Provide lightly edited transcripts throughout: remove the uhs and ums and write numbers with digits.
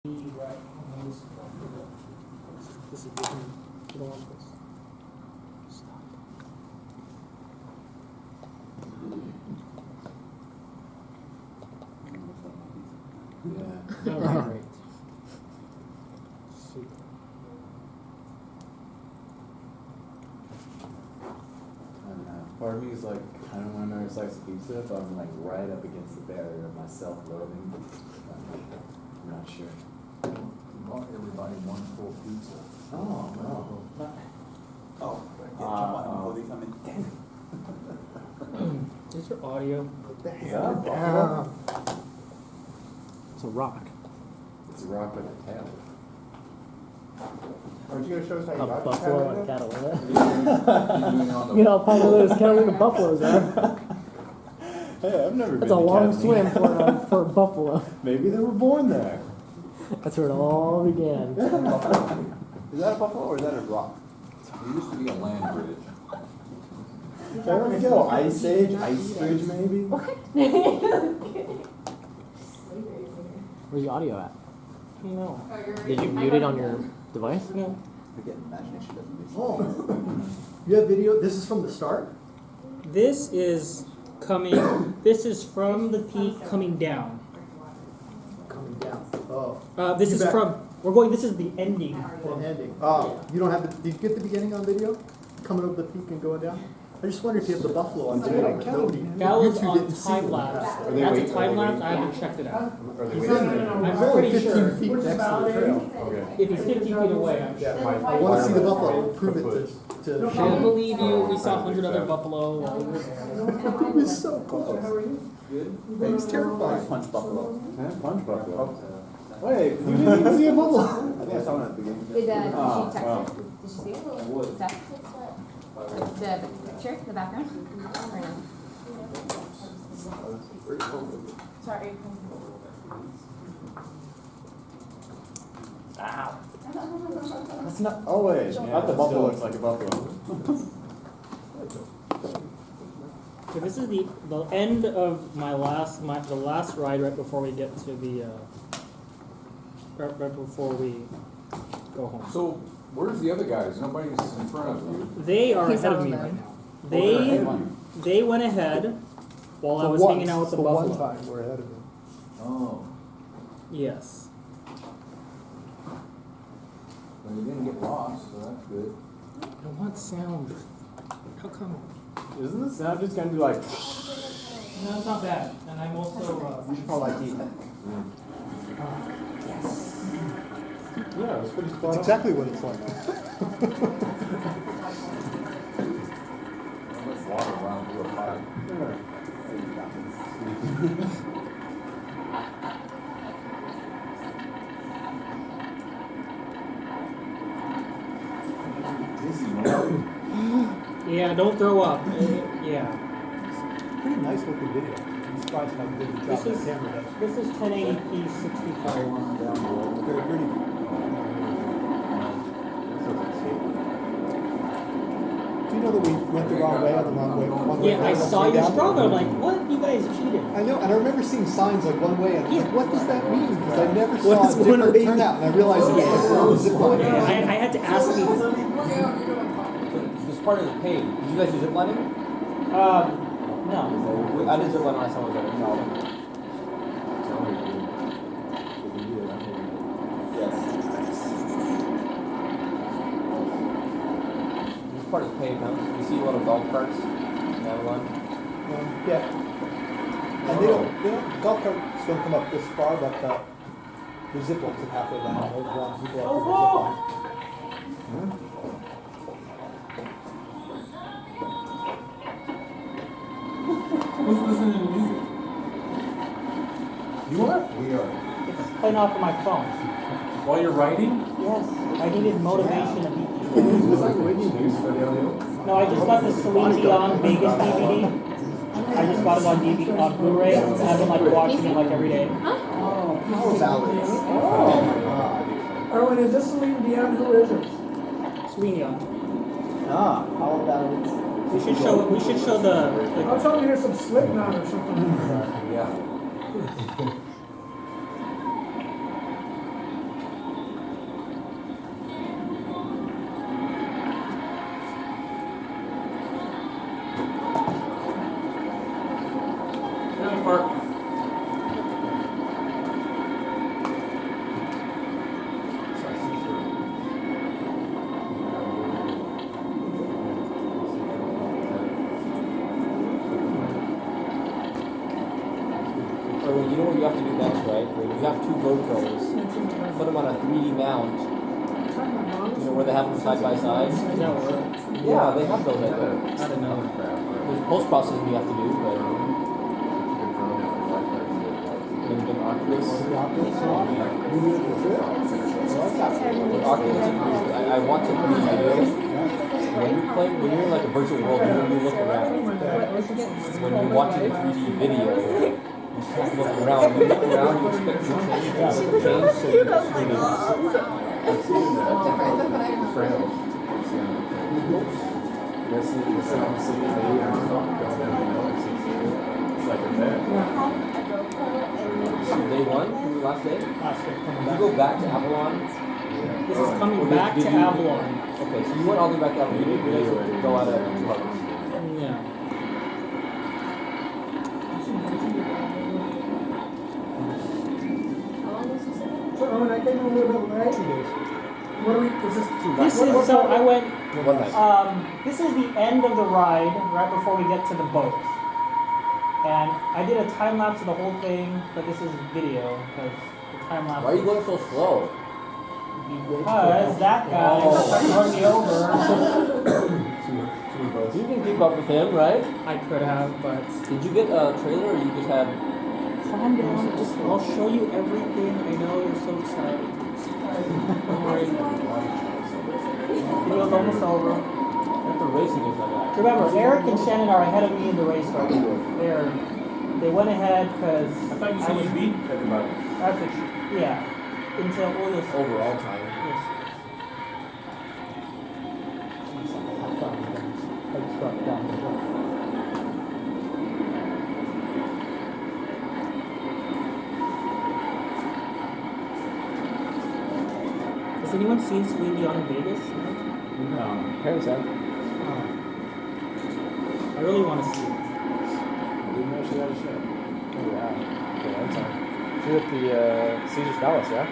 Right. This is different. You don't want this. Stop. Yeah. That was great. Super. Part of me is like, I don't want another slice of pizza, but I'm like right up against the barrier of my self-loathing. I'm not sure. Bought everybody one full pizza. Oh, no. Oh, jump on before they come in. Is your audio? Yeah. It's a rock. It's a rock with a tail. Aren't you gonna show us how you A got buffalo and Catalina? Catalina. You know how popular those Catalina buffaloes are. Hey, I've never been That's a to long Catalina. swim for a buffalo. Maybe they were born there. That's where it all began. Is that a buffalo or is that a rock? There used to be a land bridge. There we go. Ice Age, Ice Bridge maybe? Where's your audio at? No. Did you mute it on your device? No. Forget imagination doesn't exist. Oh, you have video, this is from the start? This is coming, this is from the peak coming down. Coming down, oh. This You is back- from, this is the ending. And ending, oh, you don't have the, did you get the beginning on video? Coming over the peak and going down? I just wonder if you have the buffalo on video. That was You two on didn't see time it. lapse. Are they That's wait- a are they time lapse, waiting? I haven't checked it out. Are they He's waiting? I'm It's only pretty 15 sure. feet next to the trail. Okay. If he's 50 feet away, I'm sure. I wanna see the buffalo, prove it to I don't believe you, we saw 100 other buffalo. It was so close. It was terrifying. Punch buffalo. Yeah, punch buffalo. Wait, you didn't even see a buffalo? I think I saw one at the beginning. Did Oh, she text wow. it? Did you see it? The picture, the background? Or no? Sorry. Ow. That's not, oh wait, not the buffalo looks like a buffalo. So this is the end of the last ride right before we get to the, right before we go home. So, where's the other guys? Nobody's in front of you. They are He's ahead of on me the- right now. Oh, They went ahead while I was hanging out with the For one buffalo. time, we're ahead of him. Oh, Yes. well, you didn't get lost, so that's good. I want sound. How come? Isn't the sound just gonna be like? No, it's not bad. And I'm also, You should probably like eat. Yeah, it was pretty spot That's on. exactly what it's like. There's water around through a pipe. Dizzy, man. yeah, don't throw up. Yeah. Pretty nice looking video. I'm surprised how good a job This the is, camera does. this is 1080p 60 frames. Very pretty. Do you know that we went the wrong way on the wrong way? One way Yeah, I down, saw one way your down? Strava. I'm like, what? You guys cheated. I know, and I remember seeing signs like one way, and I'm like, what does that mean? Because I never What saw is a one different way? turnout, and I realized it was like we're zip line. I had to ask me. This part of the page. Did you guys do zip lining? No. I did zip lining last time I was there. Yes. This part is paved, huh? You see a lot of golf carts in Avalon? Yeah. And they don't, golf carts don't come up this far, but the zip lines are halfway down. Those ones you go up to the zip line. Who's listening to music? You are? We are. It's playing off of my phone. While you're writing? Yes. I needed motivation to beat It's like waiting news for the audio. No, I just got the Celine Dion Vegas DVD. I just got it on DVD, on Blu-ray. I've been like watching it like every day. Power ballads. Oh, and is this Celine Dion? Who is it? Celine Dion. Ah, power ballads. We should show. We should show the. I was hoping to hear some Slipknot or something. Yeah. got two GoPros, put them on a 3D mount, you know, where they have them side by side. Yeah, they have those, I think. I don't know. There's post-processing you have to do, but then the Oculus. With Oculus, I watch a 3D video. When you're in like a virtual world, you look around. When you're watching a 3D video, you look around, you expect to change, so you I've seen trails. This is the same city that you are going down the hill. It's like a bed. Day one, last day. coming Did you go back to Avalon? This is coming Or back did to you- Avalon. Okay, so you went all the way back to Avalon. You didn't go out of Two Harbors. Yeah. So, Owen, I came in a little bit late. 2 days. What are we, is this? This is, so I went, One night. this is the end of the ride, right before we get to the boat. And I did a time lapse of the whole thing, but this is video, because the time lapse. Why are you going so slow? Because that guy tried to run me over. You can keep up with him, right? I could have, but. Did you get a trailer or you just had... Calm down, just, I'll show you everything. I know you're so excited. Don't worry. Video's almost over. After racing is like that. Remember, Eric and Shannon are ahead of me in the race right now. They went ahead because. I thought you said you beat everybody. Yeah. Until oil. Overall time. Yes. Has anyone seen Celine Dion in Vegas? No. Parents have. I really want to see it. I didn't know she had a show. Oh, yeah. Okay, that's on. She at the Caesar's Palace, yeah?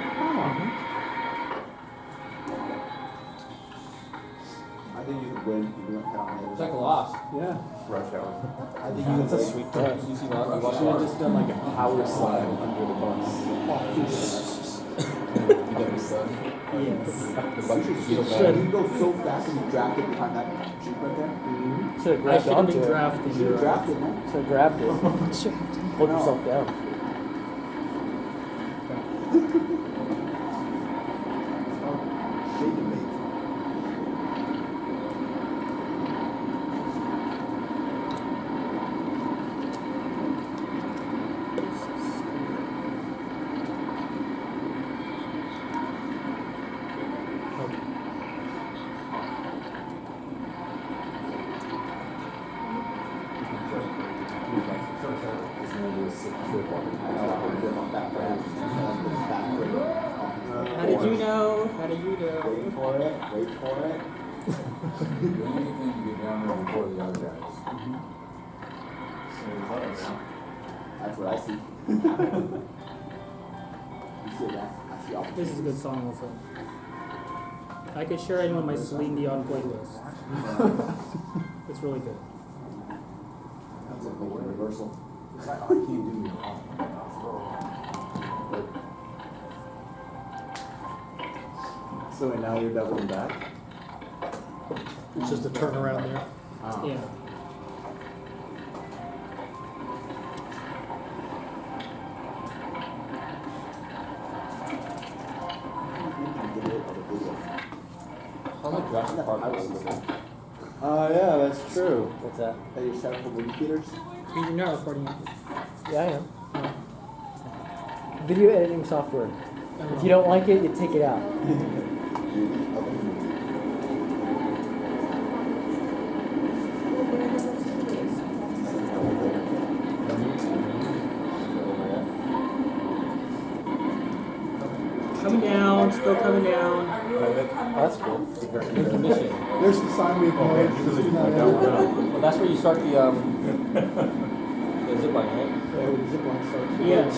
I think you could win if you went down It's like a loss. Yeah. Rush hour. I think you could That's a win. sweet touch. You see that? You I watch should have that? just done like a power slide under the bus. You got me son. Yes. The bunch of You feel should go so fast and you drafted behind that jeep right there. Should have I grabbed should have onto been it. drafted. You should have drafted, man. Should have grabbed it. Hold yourself down. Shaking me. How did you know? How did you know? Wait for it. Wait for it. Do anything to get down there before the other guys. That's what I see. You see that? I see all. This is a good song also. I could share anyone my Celine Dion playlist. It's really good. That's like a reversal. I can't do it. So now you're doubling back? It's just a turnaround there. Oh. Yeah. How much Jurassic Park was this? Yeah, that's true. What's that? That you're set up for movie theaters? You're not recording it. Yeah, I am. Video editing software. If you don't like it, you take it out. Coming down, still coming down. Oh, that's cool. Here's the mission. There's the sign we ignored. Well, that's where you start the zip line, right? Yeah, with the zip line starts. Yes.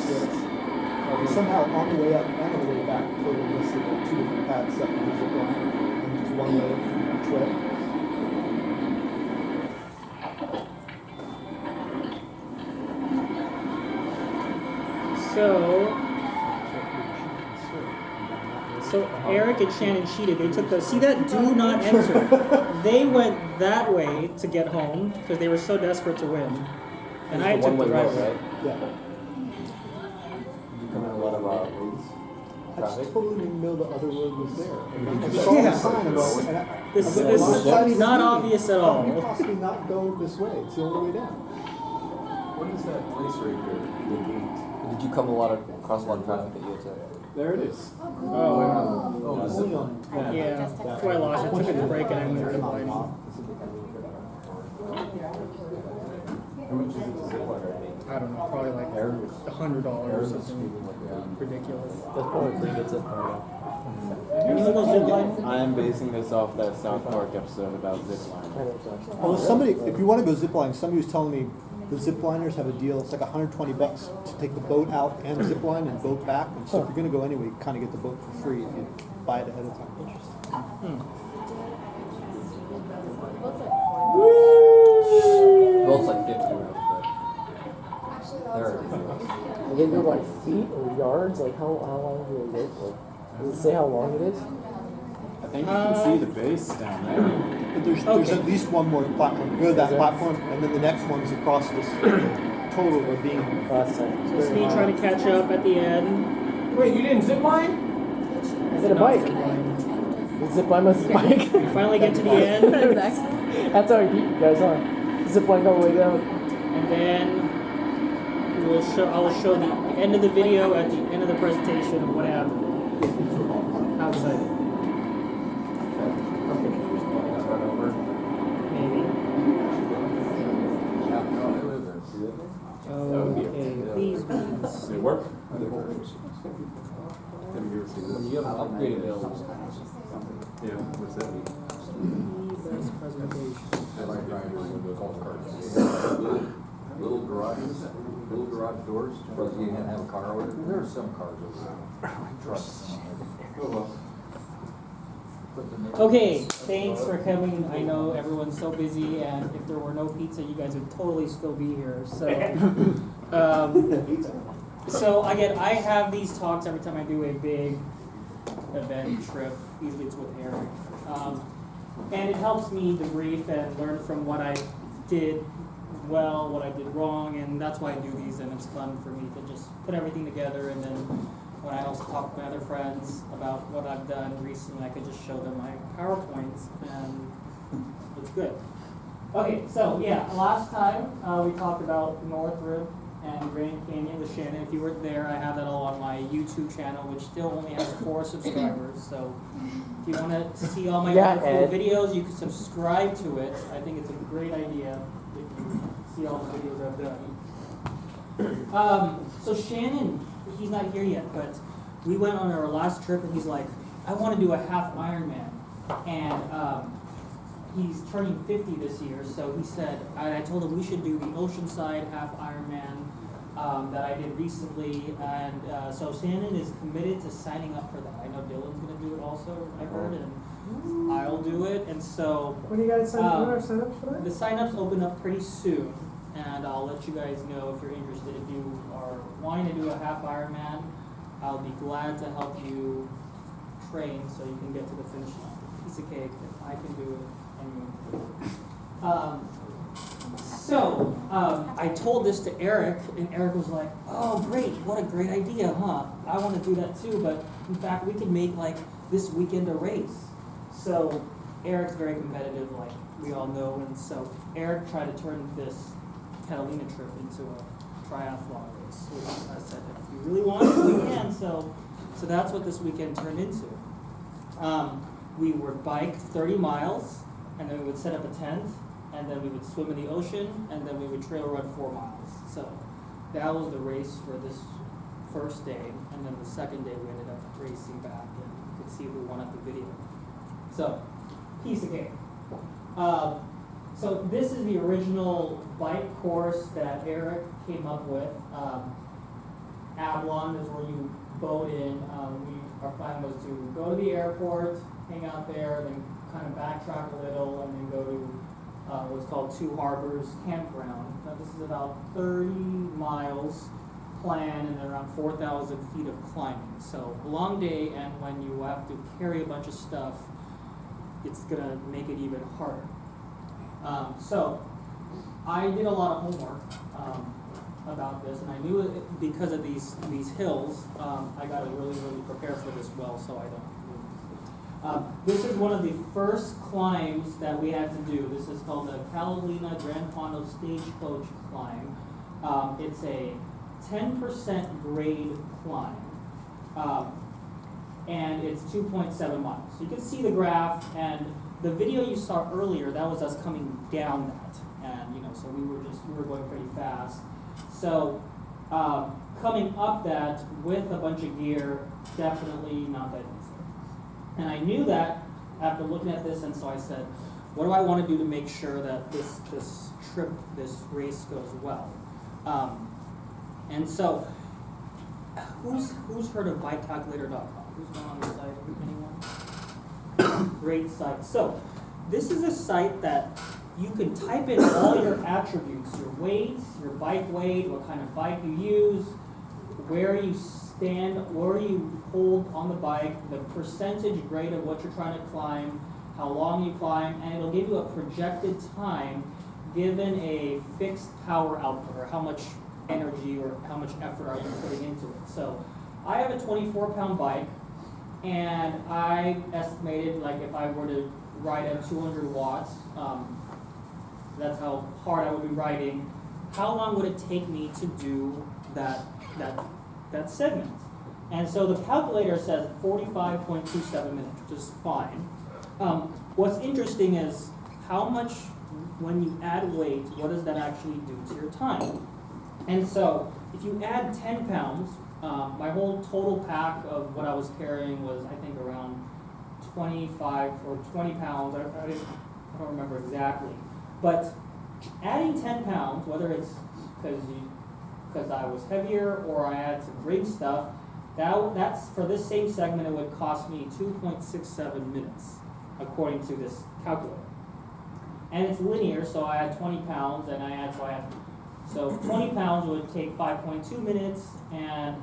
And somehow on the way up and on the way back, totally listed like 2 different paths up on the zip line. And just one way each way. So, So Eric and Shannon cheated. They took the see that do not enter. They went that way to get home because they were so desperate to win, and I It's a took the one-way right road, way. right? Yeah. You come in a lot of roads. I just totally didn't know the other road was there. I Yeah. saw the sign and go, and This I'm like, is "Why is that even not here? obvious at How can you all. possibly not go this way? It's the only way down. What is that place right there? The gate. Did you come across a lot of traffic that you had to? There it is. Oh, Oh, the zip line. yeah. That's why I lost. I took a break and I went to line. How much is it to zip line right I don't know, probably like $100 or something ridiculous. That's probably pretty good zip line. You want to go zip line? I am basing this off that South Park episode about zip line. Well, somebody, if you want to go ziplining, somebody was telling me the zipliners have a deal. It's like $120 to take the boat out and zipline and boat back. And so if you're going to go anyway, you kind of get the boat for free if you buy it ahead of time. Well, it's like 50 rounds, but there. And they go by feet or yards? Like how long do they go for? Does it say how long it is? I think you can see the base down there. But there's Okay. at least one more platform. You go to that platform, and then the next one's across this total ravine. That's It's me trying to catch up at the end. Wait, you didn't zip line? Is it a bike? The zip line was a bike. We finally get to the end, That's how I beat you guys on. Zip line all the way down. and then I will show the end of the video at the end of the presentation of what happened. How excited? Maybe. Yeah, no, they live there. See that? Okay, these beans. Does it work? Have you ever seen When this? you have an upgraded elves, Yeah, what's that mean? Best presentation. I like driving one of those golf carts. Little garages, little garage doors. but you can't have a car over there. There are some cars over there. Trucks. Oh, well. Okay, thanks for coming. I know everyone's so busy, and if there were no pizza, you guys would totally still be here. So, so again, I have these talks every time I do a big event trip. Usually it's with Eric, and it helps me debrief and learn from what I did well, what I did wrong, and that's why I do these. And it's fun for me to just put everything together, and then when I also talk to my other friends about what I've done recently, I could just show them my PowerPoints, and it's good. Okay, so yeah, last time we talked about Northrop and Grand Canyon with Shannon. If you weren't there, I have that all on my YouTube channel, which still only has 4 subscribers. So if you want to see all my Yeah, cool Ed. videos, you can subscribe to it. I think it's a great idea if you see all the videos I've done. So Shannon, he's not here yet, but we went on our last trip, and he's like, I want to do a half Ironman, and he's turning 50 this year. So he said, I told him we should do the Oceanside half Ironman that I did recently, and so Shannon is committed to signing up for that. I know Dylan's going to do it also, I heard, and I'll do it, and so When do you guys sign up for that? the sign-ups open up pretty soon, and I'll let you guys know if you're interested. If you are wanting to do a half Ironman, I'll be glad to help you train so you can get to the finish line. Piece of cake. If I can do it, anyone can do it. I told this to Eric, and Eric was like, oh great, what a great idea, huh? I want to do that too, but in fact we can make like this weekend a race. So Eric's very competitive, like we all know, and so Eric tried to turn this Catalina trip into a triathlon race, which I said, if you really want it, we can. So that's what this weekend turned into. We would bike 30 miles, and then we would set up a tent, and then we would swim in the ocean, and then we would trail run 4 miles. So that was the race for this first day, and then the second day we ended up racing back, and you could see who won at the video. So, piece of cake. So this is the original bike course that Eric came up with. Avalon is where you boat in. Our plan was to go to the airport, hang out there, then kind of backtrack a little, and then go to what's called Two Harbors Campground. Now this is about 30 miles plan and around 4,000 feet of climbing. So a long day, and when you have to carry a bunch of stuff, it's gonna make it even harder. So I did a lot of homework about this, and I knew it, because of these hills, I got to really prepare for this well, so I don't. This is one of the first climbs that we had to do. This is called the Catalina Grand Condo Stagecoach Climb. It's a 10% grade climb, and it's 2.7 miles. So you can see the graph, and the video you saw earlier, that was us coming down that, and so we were going pretty fast. So coming up that with a bunch of gear, definitely not that easy. And I knew that after looking at this, and so I said, what do I want to do to make sure that this race goes well? And so, who's heard of bikecalculator.com? Who's gone on the site? Anyone? Great site. So, this is a site that you can type in all your attributes, your weight, your bike weight, what kind of bike you use, where you stand, where you hold on the bike, the percentage grade of what you're trying to climb, how long you climb, and it'll give you a projected time given a fixed power output, or how much energy or how much effort are you putting into it. So I have a 24-pound bike, and I estimated, like, if I were to ride at 200 watts, that's how hard I would be riding, how long would it take me to do that segment? And so the calculator says 45.27 minutes, which is fine. What's interesting is how much, when you add weight, what does that actually do to your time? And so if you add 10 pounds, my whole total pack of what I was carrying was, I think, around 25 or 20 pounds. I don't remember exactly. But adding 10 pounds, whether it's because I was heavier or I had to bring stuff, that's for this same segment, it would cost me 2.67 minutes, according to this calculator. And it's linear, so I had 20 pounds, and so 20 pounds would take 5.2 minutes, and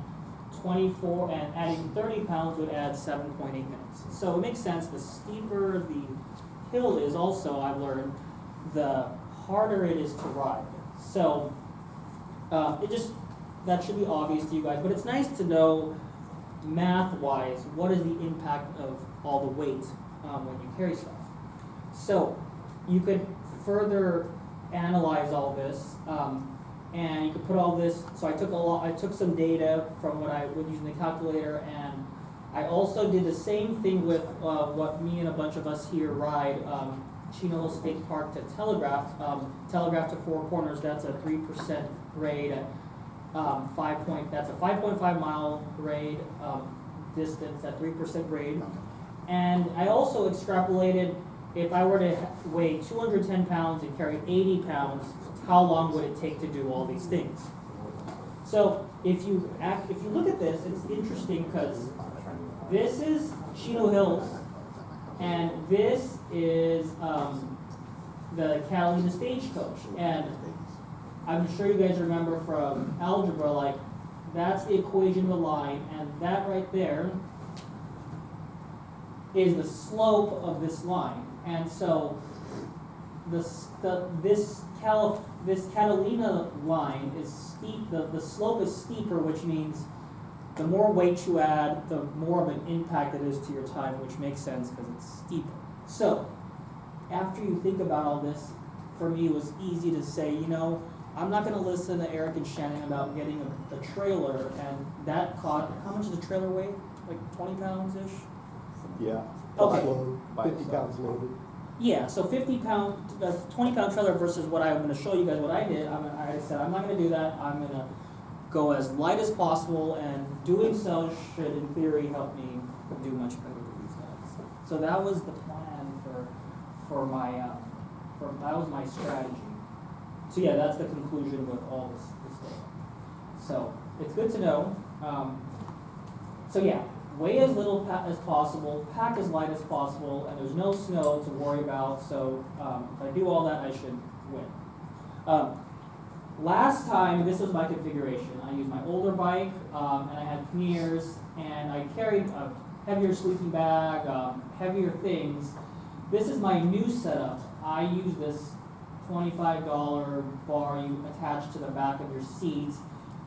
24, and adding 30 pounds would add 7.8 minutes. So it makes sense. The steeper the hill is, also, I've learned, the harder it is to ride. So that should be obvious to you guys, but it's nice to know math-wise what is the impact of all the weight when you carry stuff. So you could further analyze all this, and you could put all this. So I took some data from what I would use in the calculator, and I also did the same thing with what me and a bunch of us here ride. Chino State Park to Telegraph to Four Corners. That's a 3% grade at that's a 5.5 mile grade distance at 3% grade. And I also extrapolated, if I were to weigh 210 pounds and carry 80 pounds, how long would it take to do all these things? So if you look at this, it's interesting because this is Chino Hills, and this is the Catalina Stagecoach. And I'm sure you guys remember from algebra, like, that's the equation of the line, and that right there is the slope of this line. And so this Catalina line is steep, the slope is steeper, which means the more weight you add, the more of an impact it is to your time, which makes sense because it's steeper. So after you think about all this, for me it was easy to say, I'm not going to listen to Eric and Shannon about getting a trailer, and that cost, how much does a trailer weigh? Like 20 pounds-ish? Yeah. Okay. Load, 50 pounds loaded. Yeah, so 20-pound trailer versus what I'm going to show you guys what I did. I said, I'm not going to do that. I'm going to go as light as possible, and doing so should, in theory, help me do much better with these guys. So that was the plan for my, that was my strategy. So yeah, that's the conclusion with all this data. So it's good to know. So yeah, weigh as little as possible, pack as light as possible, and there's no snow to worry about. So if I do all that, I should win. last time, this was my configuration. I used my older bike, and I had panniers, and I carried a heavier sleeping bag, heavier things. This is my new setup. I use this $25 bar you attach to the back of your seat,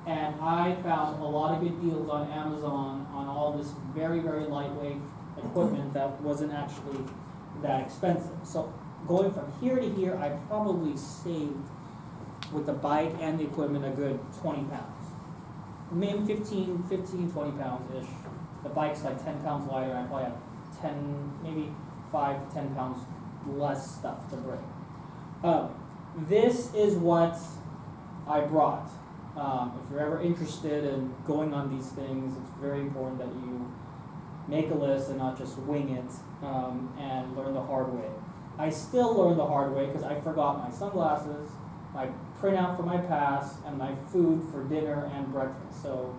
and I found a lot of good deals on Amazon on all this very, very lightweight equipment that wasn't actually that expensive. So going from here to here, I probably saved with the bike and the equipment a good 20 pounds. Maybe 15, 20 pounds-ish. The bike's like 10 pounds lighter, I probably have 10, maybe 5 to 10 pounds less stuff to bring. This is what I brought. If you're ever interested in going on these things, it's very important that you make a list and not just wing it, and learn the hard way. I still learn the hard way because I forgot my sunglasses, my printout for my pass, and my food for dinner and breakfast. So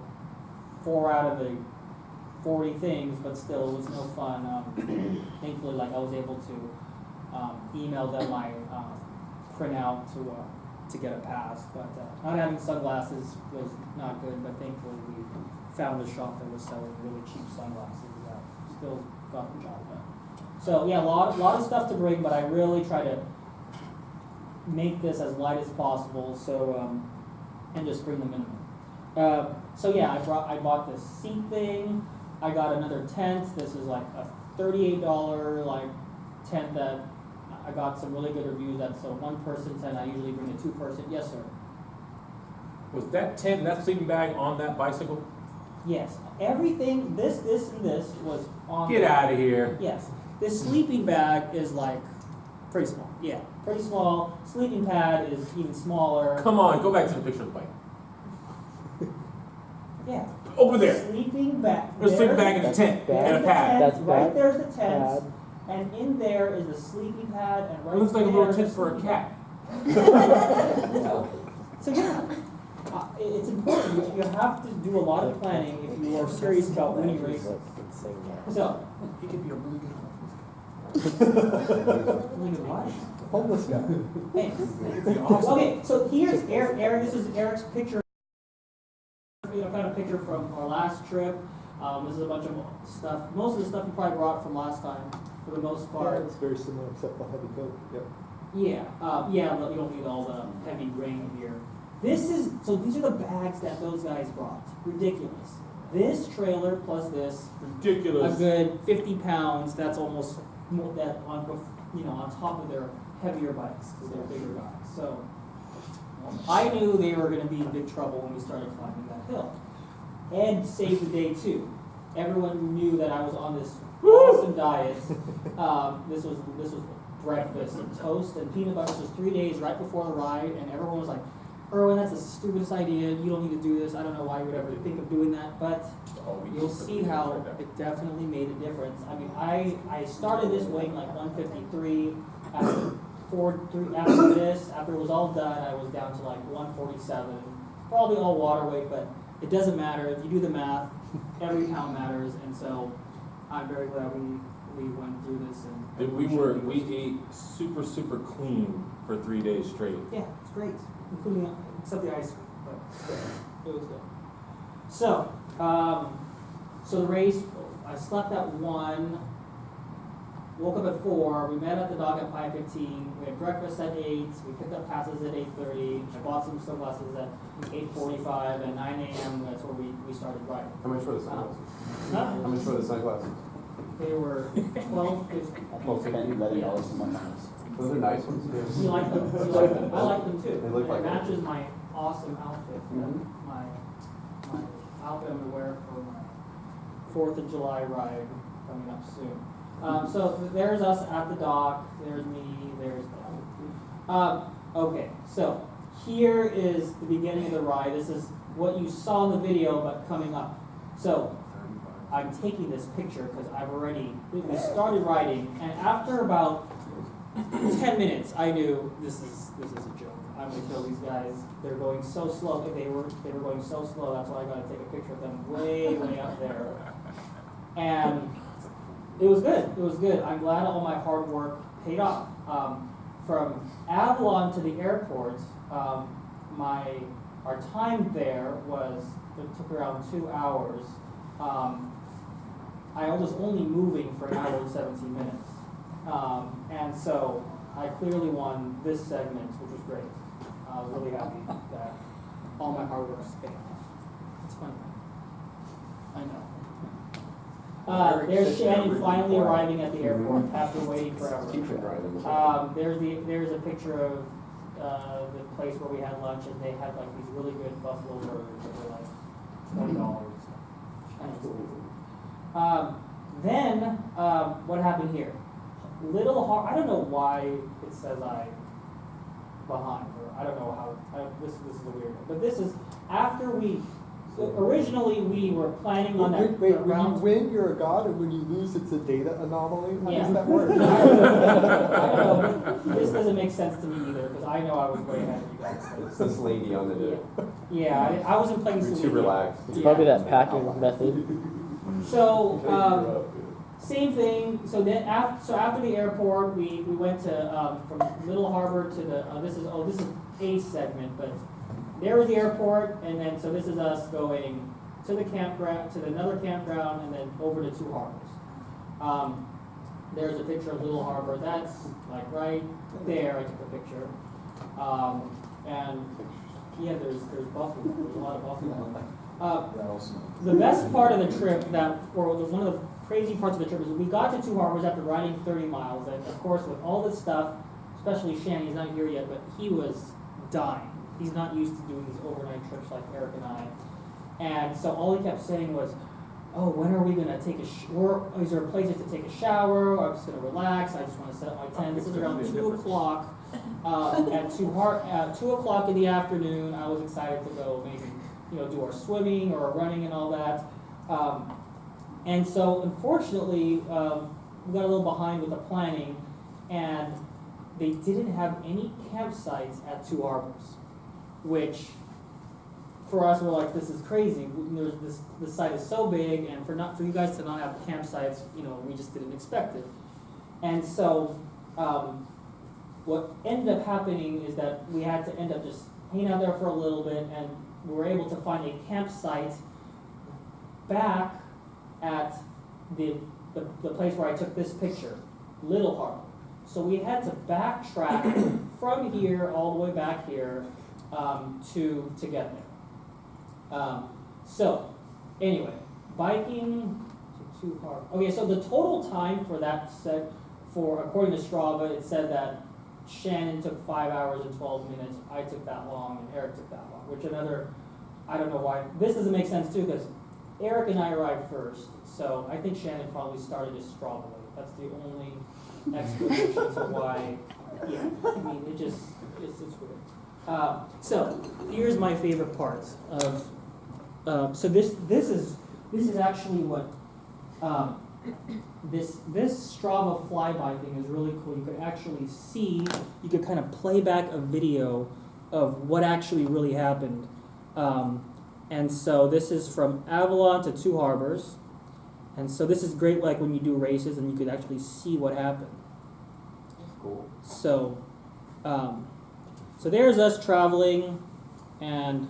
4 out of the 40 things, but still it was no fun. Thankfully, like I was able to email them my printout to get a pass. But not having sunglasses was not good. But thankfully, we found a shop that was selling really cheap sunglasses that still got the job done. So yeah, a lot of stuff to bring, but I really try to make this as light as possible. So and just bring the minimum. So yeah, I bought this seat thing. I got another tent. This is like a $38 like tent that I got some really good reviews at. So 1-person tent. I usually bring a 2-person. Yes, sir. Was that tent and that sleeping bag on that bicycle? Yes. Everything. This, and this was on. Get out of here. Yes. This sleeping bag is like pretty small. Yeah, pretty small. Sleeping pad is even smaller. Come on, go back to the picture of the bike. Yeah. Over there. Sleeping bag. There's a sleeping bag and a tent and a pad. That's right bad. there's the tent, Pad. and in there is the sleeping pad, and right It looks like a there little is tent the for a sleeping cat. So yeah, it's important. You have to do a lot of planning if you are serious about winning races. So, He could be a really good look at what? Homeless guy. Thanks. Okay, so here's Eric. This is Eric's picture. I found a picture from our last trip. This is a bunch of stuff. Most of the stuff you probably brought from last time, for the most Yeah, part. it's very similar except the heavy coat. Yep. Yeah, but you don't need all the heavy rain gear. These are the bags that those guys brought. Ridiculous. This trailer plus this, a Ridiculous. good 50 pounds. That's almost more that on top of their heavier bikes because they're bigger guys. So I knew they were going to be in big trouble when we started climbing that hill. Ed saved the day too. Everyone knew that I was on this awesome diet. This was breakfast and toast and peanut butter. This was 3 days right before the ride, and everyone was like, "Erwin, that's the stupidest idea. You don't need to do this. I don't know why you would ever think of doing that." But you'll see how it definitely made a difference. I mean, I started this weighing like 153. After this, after it was all done, I was down to like 147. Probably all water weight, but it doesn't matter. If you do the math, every pound matters. And so I'm very glad we went through this. And We ate super clean for 3 days straight. yeah, it's great, including except the ice cream, but it was good. So, so the race, I slept at 1, woke up at 4, we met at the dock at 5:15, we had breakfast at 8, we picked up passes at 8:30, I bought some sunglasses at 8:45, and 9 a.m. that's where we started riding. How much were the sunglasses? Huh? How much were the sunglasses? They were $12.50. I spent $11 for my house. Those are nice ones. You like them? You like them? I like them too. They look like It them. matches my awesome outfit. Mhm. My outfit I'm gonna wear for my 4th of July ride coming up soon. So there's us at the dock. There's me. There's them. Okay, so here is the beginning of the ride. This is what you saw in the video, but coming up. So I'm taking this picture because we started riding, and after about 10 minutes, I knew this is a joke. I'm gonna kill these guys. They're going so slow. They were going so slow. That's why I gotta take a picture of them way up there. And it was good. It was good. I'm glad all my hard work paid off. From Avalon to the airport, our time there it took around 2 hours. I was only moving for an hour and 17 minutes. And so I clearly won this segment, which was great. I was really happy that all my hard work paid off. It's funny. I know. There's Shannon finally arriving at the airport after waiting forever. There's a picture of the place where we had lunch, and they had like these really good buffalo burgers that were like $20. Then what happened here? I don't know why it says I'm behind, or I don't know how. This is a weird one, but this is after we. Originally, we were planning on that. Wait, when you win, you're a god, and when you lose, it's a data anomaly? How does that work? I don't know. This doesn't make sense to me either, because I know I was way ahead of you guys. It's this lady on the Yeah, I wasn't playing You're Selena. too relaxed. It's probably that packing method. So, same thing. So then, after the airport, we went to from Little Harbor to the. This is a segment, but there was the airport, and then so this is us going to the campground, to another campground, and then over to Two Harbors. There's a picture of Little Harbor. That's like right there. I took a picture, and yeah, there's buffalo. There's a lot of buffalo. The best part of the trip, one of the crazy parts of the trip, is we got to Two Harbors after riding 30 miles, and of course with all this stuff, especially Shannon, he's not here yet, but he was dying. He's not used to doing these overnight trips like Eric and I. And so all he kept saying was, oh, when are we going to take or is there places to take a shower? Or I'm just going to relax. I just want to set up my tent. This is around 2 o'clock. At 2 o'clock in the afternoon, I was excited to go maybe do our swimming or our running and all that. And so unfortunately, we got a little behind with the planning, and they didn't have any campsites at Two Harbors, which for us, we're like, this is crazy. This site is so big, and for you guys to not have campsites, we just didn't expect it. And so, what ended up happening is that we had to end up just hanging out there for a little bit, and we were able to find a campsite back at the place where I took this picture, Little Harbor. So we had to backtrack from here all the way back here to get there. So anyway, biking to Two Harbors. Okay, so the total time for that set, according to Strava, it said that Shannon took 5 hours and 12 minutes. I took that long, and Eric took that long. I don't know why. This doesn't make sense too, because Eric and I arrived first. So I think Shannon probably started his Strava late. That's the only explanation for why. Yeah, I mean, it's weird. So here's my favorite part of. So this is actually what this Strava flyby thing is really cool. You could actually see. You could kind of play back a video of what actually really happened. And so this is from Avalon to Two Harbors. And so this is great, like when you do races and you could actually see what happened. That's cool. So, so there's us traveling, and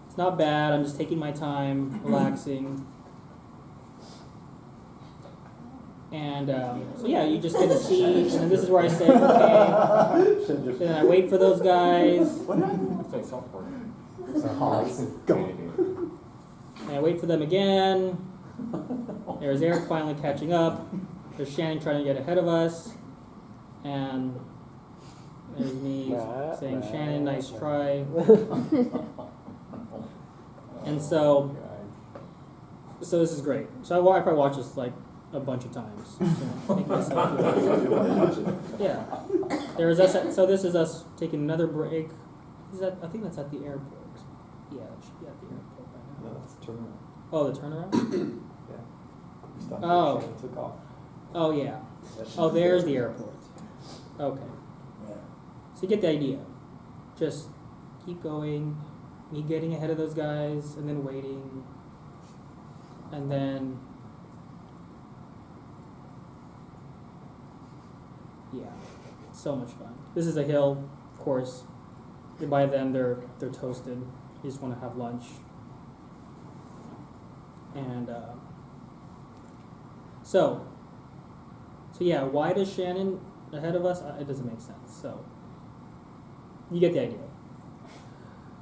it's not bad. I'm just taking my time, relaxing. And so yeah, you just get to see, and then this is where I say, okay. Then I wait for those guys. And I wait for them again. There's Eric finally catching up. There's Shannon trying to get ahead of us. And there's me saying, Shannon, nice try. And so this is great. So I probably watch this like a bunch of times. So make myself yeah. There's us. So this is us taking another break. I think that's at the airport. Yeah, it should be at the airport right now. No, it's a turnaround. Oh, the turnaround? Yeah. Stopped Oh. and Shannon took off. Oh, yeah. Oh, there's the airport. Okay. So you get the idea. Just keep going, me getting ahead of those guys, and then waiting. And then, yeah, so much fun. This is a hill, of course, by then they're toasted. You just want to have lunch. And so yeah, why does Shannon ahead of us? It doesn't make sense. So you get the idea.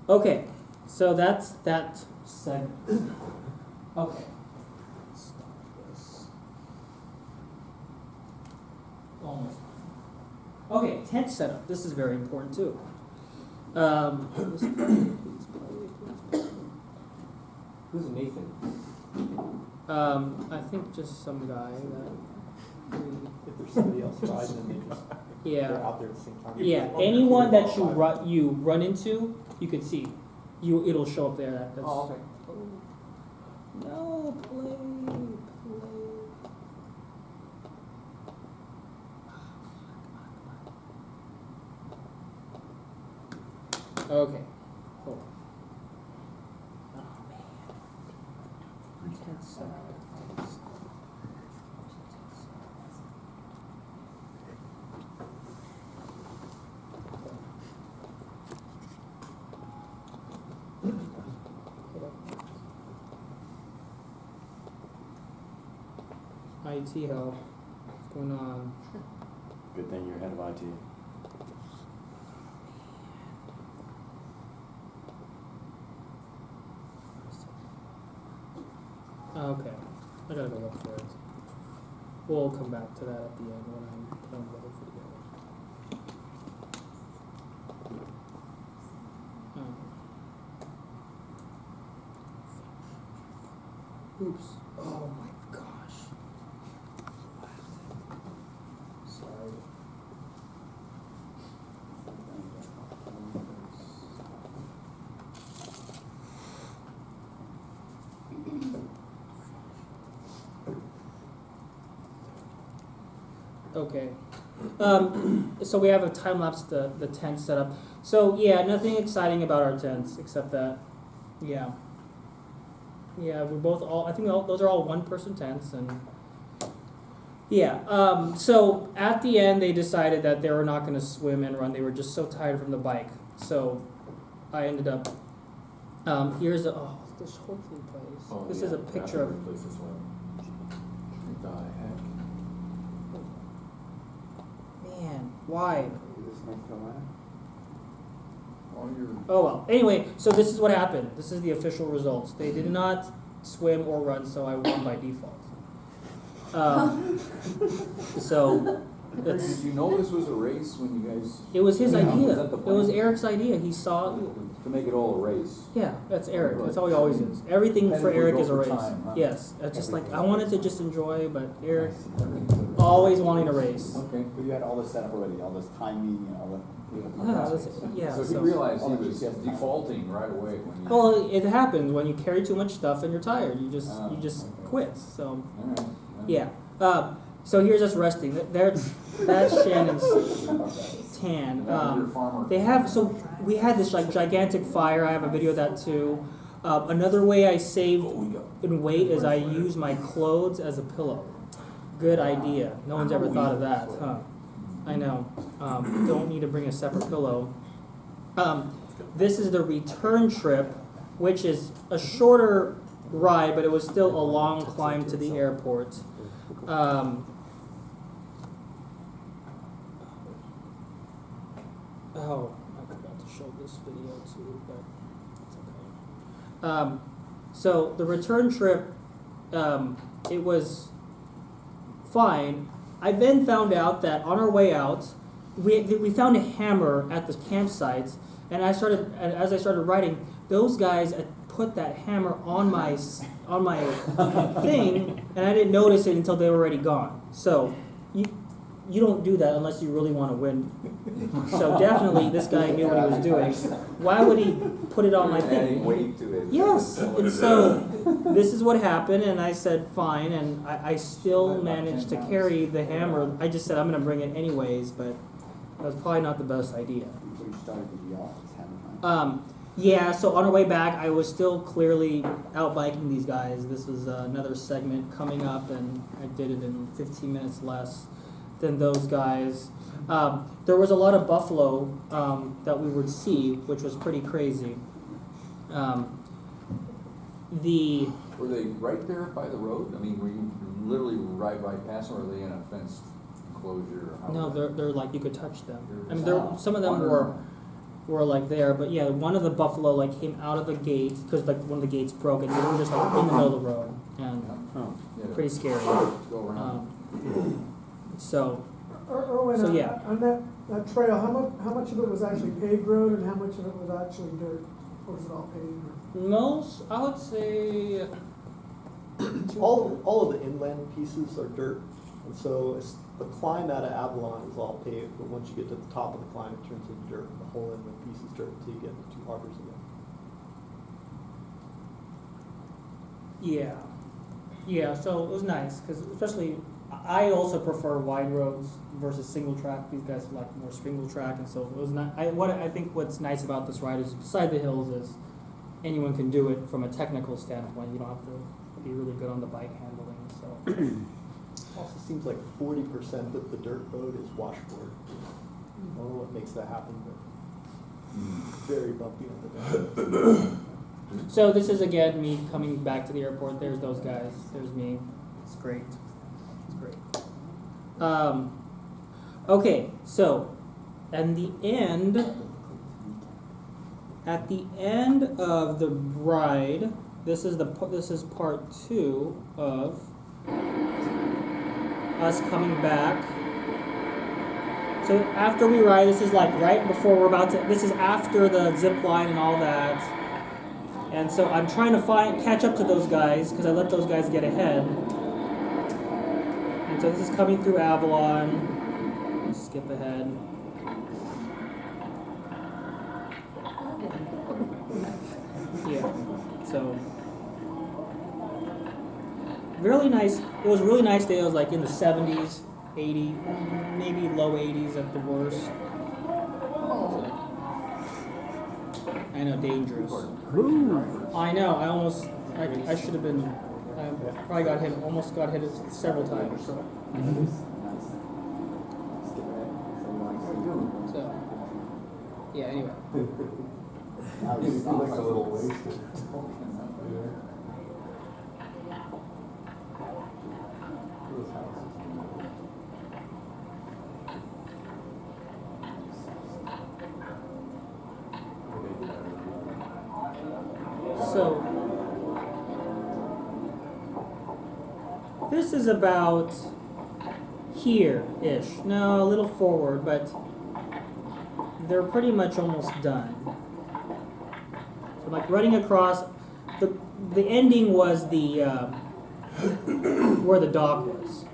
Okay, so that's that segment. Okay. Let's stop this. Almost. Okay, tent setup. This is very important too. Please play. Who's Nathan? I think just some guy that If there's somebody else riding, then they just, they're yeah. out there at the same time. Anyone that you run into, you can see. It'll show up there. That's, Oh, okay. no, play. Okay. Hold on. Oh man. 10 seconds. IT help. What's going on? Good thing you're head of IT. Okay. I gotta go look for it. We'll come back to that at the end when I'm done with the video. Oops. Oh my gosh. Sorry. Okay. So we have a time lapse the tent setup. So yeah, nothing exciting about our tents except that, yeah, we're both all. I think those are all one-person tents, and yeah. So at the end, they decided that they were not going to swim and run. They were just so tired from the bike. So I ended up. Here's a. Oh, this hopefully plays. Oh, This yeah, is a picture of. Place as well. The heck? Man, why? Is this North Carolina? All your Oh well. Anyway, so this is what happened. This is the official results. They did not swim or run, so I won by default. So Did you know this was a race when you guys? it was his Yeah. idea. Was that the It was plan? Eric's idea. He saw. To make it all a race. Yeah, that's Eric. That's how he always is. Everything And for it would Eric go is a for race. time, huh? Yes, it's just like I wanted to just enjoy, but Eric always wanting to race. Okay. But you had all this set up already, all this timing and all the. Yeah, So he realized he was defaulting right away when he. Well, it happens when you carry too much stuff and you're tired. You just Okay. quit. So. All right. Yeah. So here's us resting. That's Shannon's tan. They have we had this like gigantic fire. I have a video of that too. Another way I saved in weight is I use my clothes as a pillow. Good idea. No one's ever thought of that, huh? I know. Don't need to bring a separate pillow. This is the return trip, which is a shorter ride, but it was still a long climb to the airport. Oh, I forgot to show this video too, but it's okay. So the return trip, it was fine. I then found out that on our way out, we found a hammer at the campsite, and as I started writing, those guys put that hammer on my thing, and I didn't notice it until they were already gone. So you don't do that unless you really want to win. So definitely this guy knew what he was doing. Why would he put it on my thing? Weight to it. Yes, and so this is what happened, and I said fine, and I still managed to carry the hammer. I just said I'm going to bring it anyways, but that was probably not the best idea. Before you started the yell, it's having time. Yeah, so on our way back, I was still clearly out biking these guys. This was another segment coming up, and I did it in 15 minutes less. than those guys. There was a lot of buffalo that we would see, which was pretty crazy. Were they right there by the road? I mean, were you literally right past them, or were they in a fenced enclosure? Or how No, was they're like you could touch them. I mean, Wow. some of them were like there, but yeah, one of the buffalo like came out of the gate because like one of the gates broke, and they were just like in the middle of the road, and Yeah. pretty scary. Go around. So Erwin, So, yeah. on that trail, how much of it was actually paved road and how much of it was actually dirt? Or was it all paved? most, I would say, All of the inland pieces are dirt, and so the climb out of Avalon is all paved, but once you get to the top of the climb, it turns into dirt. The whole inland piece is dirt until you get into 2 harbors again. yeah. So it was nice because especially I also prefer wide roads versus single track. These guys like more single track, and so it was not. I think what's nice about this ride is beside the hills is anyone can do it from a technical standpoint. You don't have to be really good on the bike handling. So Also seems like 40% of the dirt road is washboard. I don't know what makes that happen, but very bumpy on the down. So this is again me coming back to the airport. There's those guys. There's me. It's great. It's great. Okay, so at the end of the ride, this is part 2 of us coming back. So after we ride, this is like right before we're about to. This is after the zip line and all that. And so I'm trying to catch up to those guys because I let those guys get ahead. And so this is coming through Avalon. Skip ahead. Yeah. So really nice. It was a really nice day. It was like in the 70s, 80, maybe low 80s at the worst. I know, dangerous. I know. I should have been. I probably got hit. Almost got hit several times. So yeah. Anyway. Like a little wasted. So this is about here-ish. No, a little forward, but they're pretty much almost done. So like running across, the ending was the where the dock was.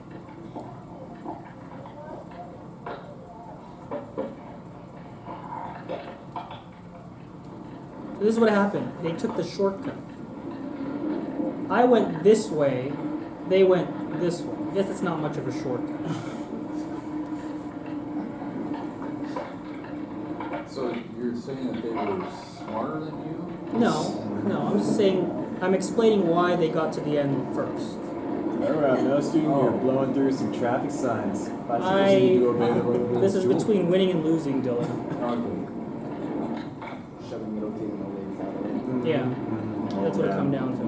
So this is what happened. They took the shortcut. I went this way. They went this way. I guess it's not much of a shortcut. So you're saying that they were smarter than you? No. I'm just saying. I'm explaining why they got to the end first. Remember, I'm noticing you're blowing through some traffic signs. This is between winning and losing, Dylan. Shoving it okay in the legs out of it. Yeah, that's what it comes down to.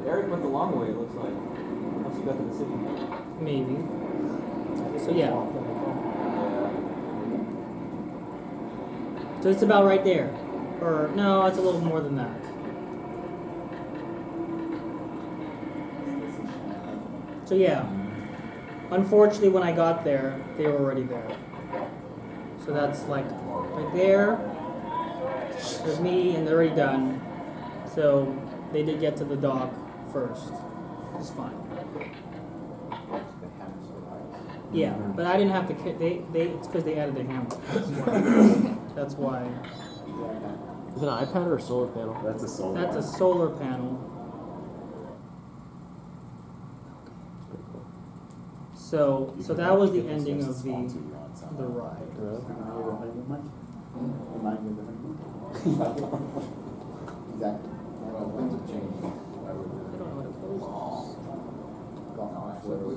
Eric went the long way, it looks like. Once he got to the city. Maybe. So yeah. So it's about right there. Or no, it's a little more than that. So yeah. Unfortunately, when I got there, they were already there. So that's like right there. There's me, and they're already done. So they did get to the dock first. It's fine. Yeah, but I didn't have to. It's because they added the hammer. That's why. Is it an iPad or a solar panel? That's a solar. That's a solar panel. So that was the ending of the ride. Exactly. Well, things have changed. I would. I don't know how to close this.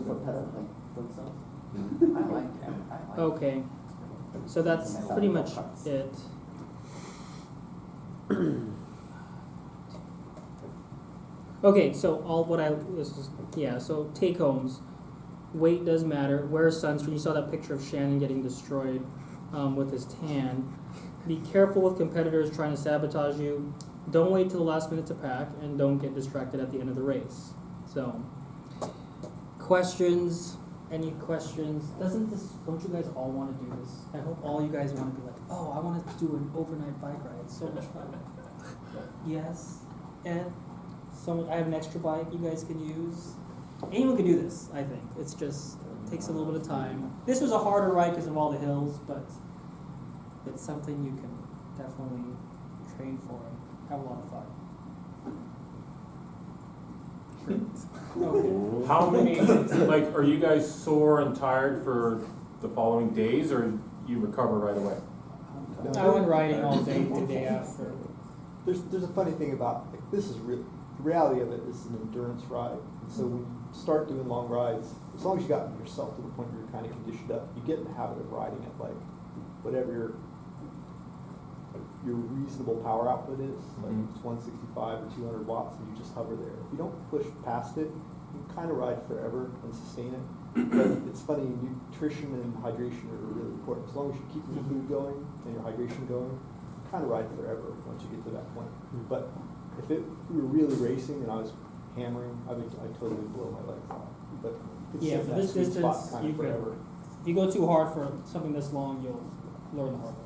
Foot pedal, like I like them. I like Okay, so that's pretty much it. Okay, so so take homes. Weight does matter. Wear sunscreen. You saw that picture of Shannon getting destroyed with his tan. Be careful with competitors trying to sabotage you. Don't wait till the last minute to pack, and don't get distracted at the end of the race. So, questions? Any questions? Don't you guys all want to do this? I hope all you guys want to be like, oh, I want to do an overnight bike ride. It's so much fun. Yes. And I have an extra bike you guys can use. Anyone can do this, I think. It's just, takes a little bit of time. This was a harder ride because of all the hills, but it's something you can definitely train for and have a lot of fun. Okay. How many, like, are you guys sore and tired for the following days, or you recover right away? I went riding all day the day after. There's a funny thing about, like, this is real. The reality of it is an endurance ride. And so when you start doing long rides, as long as you got yourself to the point where you're kind of conditioned up, you get in the habit of riding at like whatever your reasonable power output is, like it's 165 or 200 watts, and you just hover there. If you don't push past it, you can kind of ride forever and sustain it. But it's funny, nutrition and hydration are really important. As long as you keep your food going and your hydration going, you kind of ride forever once you get to that point. But if we were really racing and I was hammering, I'd totally blow my legs out. But it's Yeah, in for that this sweet spot distance, kind you of could, forever. if you go too hard for something this long, you'll learn the hard way.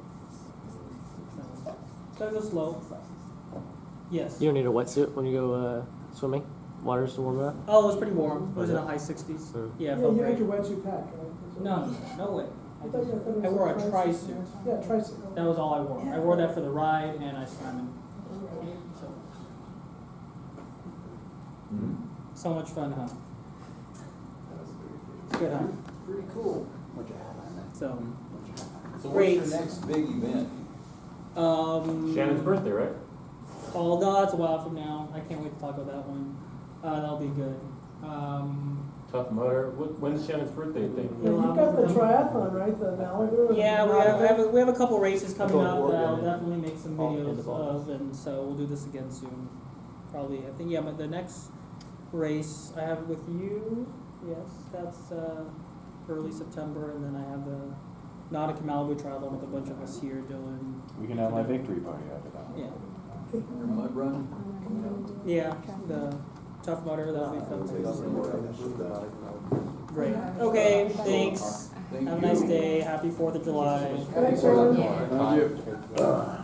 So go slow. Yes. You don't need a wetsuit when you go swimming? Water's to warm up? Oh, it was pretty warm. It was in the high 60s. Sure. Yeah, it Yeah, felt you great. had your wetsuit pack, right? No way. I thought you had I wore a tri-suit. Yeah, tri-suit. That was all I wore. I wore that for the ride, and I swam in. So, so much fun, huh? It's good, huh? Pretty cool. What'd you have on that? So, So Great. what's your next big event? Shannon's birthday, right? Oh, no, that's a while from now. I can't wait to talk about that one. That'll be good. Tough Mudder. When's Shannon's birthday thing? Yeah, you've got the triathlon, right, the Malibu? and Yeah, the we have a couple races coming Going to up that I'll Oregon. definitely make some Oh, end videos of August. of, and so we'll do this again soon. Probably, I think, but the next race I have with you, yes, that's early September, and then I have the Nautica Malibu Triathlon with a bunch of us here, Dylan. We can have my victory party after that. Yeah, Your mud run coming up? yeah, the Tough Mudder, that'll be fun too. Great. Okay, thanks. Thank Have a you. nice day. Happy 4th of July. Thanks, Aaron. Thank you.